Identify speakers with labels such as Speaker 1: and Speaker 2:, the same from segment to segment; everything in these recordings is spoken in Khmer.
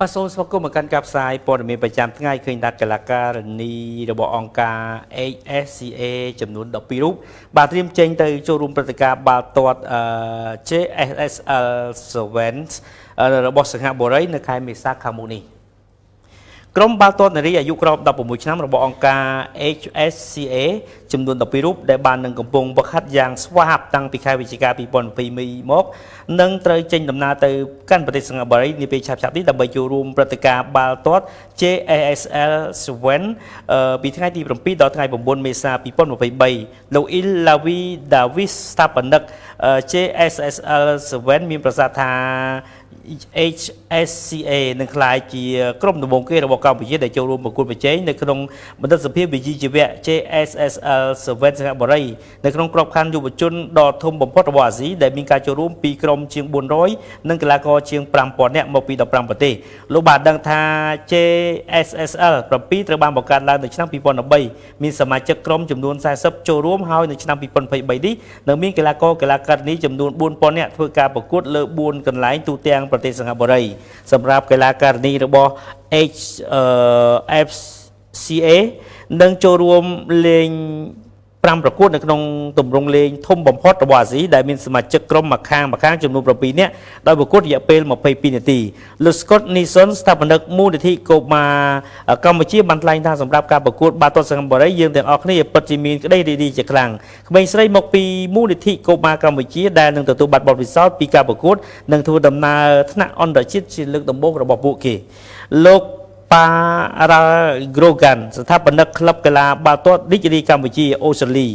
Speaker 1: បាទសូមស្វាគមន៍មកកាន់ការផ្សាយព័ត៌មានប្រចាំថ្ងៃឃើញថាកីឡាករនីរបស់អង្គការ HSCA ចំនួន12រូបបាទត្រៀមចេញទៅចូលរួមព្រឹត្តិការណ៍បាល់ទាត់JSSL Sevens របស់សិង្ហបុរីនៅខែមេសាខាងមុខនេះក្រុមបាល់ទាត់នារីអាយុក្រោម16ឆ្នាំរបស់អង្គការ HSCA ចំនួន12រូបដែលបាននឹងកំពុងវឹកហាត់យ៉ាងស្វាហាប់តាំងពីខែវិច្ឆិកា2020មកនឹងត្រូវចេញដំណើរទៅកាន់ប្រទេសសិង្ហបុរីនាពេលឆាប់ៗនេះដើម្បីចូលរួមព្រឹត្តិការណ៍បាល់ទាត់ JSL Sevens ពីថ្ងៃទី7ដល់ថ្ងៃ9មេសា2023លោកអ៊ីលឡាវីដាវីសស្ថាបនិក JSSL Sevens មានប្រសាសន៍ថា HSCA នឹងក្លាយជាក្រុមដំបូងគេរបស់កម្ពុជាដែលចូលរួមប្រកួតប្រជែងនៅក្នុងបណ្ឌិតសភាវិជ្ជាជីវៈ JSSL Sevens សិង្ហបុរីនៅក្នុងក្របខ័ណ្ឌយុវជនដ៏ធំបំផុតរបស់អាស៊ីដែលមានការចូលរួមពីក្រុមជាង400និងកីឡាករជាង5000នាក់មកពី15ប្រទេសលោកបានដឹងថា JSSL 7ត្រូវបានបង្កើតឡើងនៅឆ្នាំ2013មានសមាជិកក្រុមចំនួន40ចូលរួមហើយនៅឆ្នាំ2023នេះនៅមានកីឡាករកីឡាការិនីចំនួន4000នាក់ធ្វើការប្រកួតលើ4កន្លែងទូទាំងប្រទេសសិង្ហបុរីសម្រាប់កីឡាការិនីរបស់ HFCA នឹងចូលរួមលេង5ប្រកួតនៅក្នុងទម្រង់លេងធំបំផុតរបស់អាស៊ីដែលមានសមាជិកក្រុមម្ខាងចំនួន7នាក់ដោយប្រកួតរយៈពេល22នាទីលោក Scott Nixon ស្ថាបនិកមូលនិធិកុមារកម្ពុជាបានថ្លែងថាសម្រាប់ការប្រកួតបាល់ទាត់សិង្ហបុរីយើងទាំងអស់គ្នាពិតជាមានក្តីរីករាយជាខ្លាំងក្មេងស្រីមកពីមូលនិធិកុមារកម្ពុជាដែលនឹងទទួលបានបទពិសោធន៍ពីការប្រកួតនិងធ្វើដំណើរថ្នាក់អន្តរជាតិជាលើកដំបូងរបស់ពួកគេលោកប៉ារ៉ាហ្គ្រូហ្គានស្ថាបនិកក្លឹបកីឡាបាល់ទាត់រីករាយកម្ពុជាអូស្ត្រាលី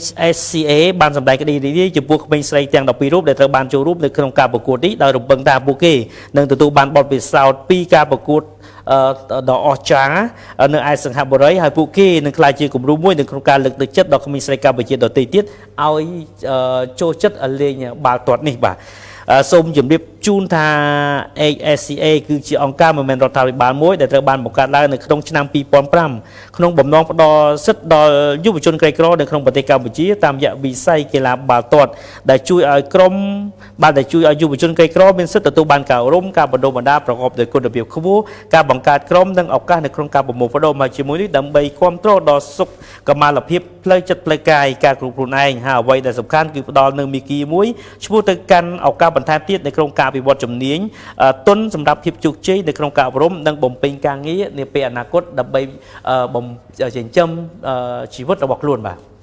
Speaker 1: HSCA បានសម្ដែងក្តីរីករាយចំពោះក្មេងស្រីទាំង12រូបដែលត្រូវបានចូលរួមនៅក្នុងការប្រកួតនេះដោយរំពឹងថាពួកគេនឹងទទួលបានបទពិសោធន៍ពីការប្រកួតដ៏អស្ចារ្យនៅឯសិង្ហបុរីហើយពួកគេនឹងក្លាយជាគំរូមួយនៅក្នុងការលើកទឹកចិត្តដល់ក្មេងស្រីកម្ពុជាដទៃទៀតឲ្យចូលចិត្តលេងបាល់ទាត់នេះបាទសូមជម្រាបជូនថា HSCA គឺជាអង្គការមិនមែនរដ្ឋាភិបាលមួយដែលត្រូវបានបង្កើតឡើងនៅក្នុងឆ្នាំ2005ក្នុងបំណងផ្ដល់សិទ្ធិដល់យុវជនក្រីក្រនៅក្នុងប្រទេសកម្ពុជាតាមរយៈវិស័យកីឡាបាល់ទាត់ដែលជួយឲ្យយុវជនក្រីក្រមានសិទ្ធិទទួលបានការអប់រំការបណ្ដុះបណ្ដាលប្រកបដោយគុណភាពខ្ពស់ការបង្កើតក្រុមនិងឱកាសនៅក្នុងការប្រមូលផ្ដុំមកជាមួយនេះដើម្បីគ្រប់គ្រងដល់សុខុមាលភាពផ្លូវចិត្តផ្លូវកាយការគ្រប់គ្រងឯងហើយអ្វីដែលសំខាន់គឺផ្ដល់នូវមាគ៌ាមួយឈ្មោះទៅកាន់ឱកាសបន្ថែមទៀតនៅក្នុងការវិវត្តជំនាញទុនសម្រាប់ភាពជោគជ័យនៅក្នុងការអប់រំនិងបំពេញការងារនាពេលអនាគតដើម្បីចិញ្ចឹមជីវិតរបស់ខ្លួនបាទ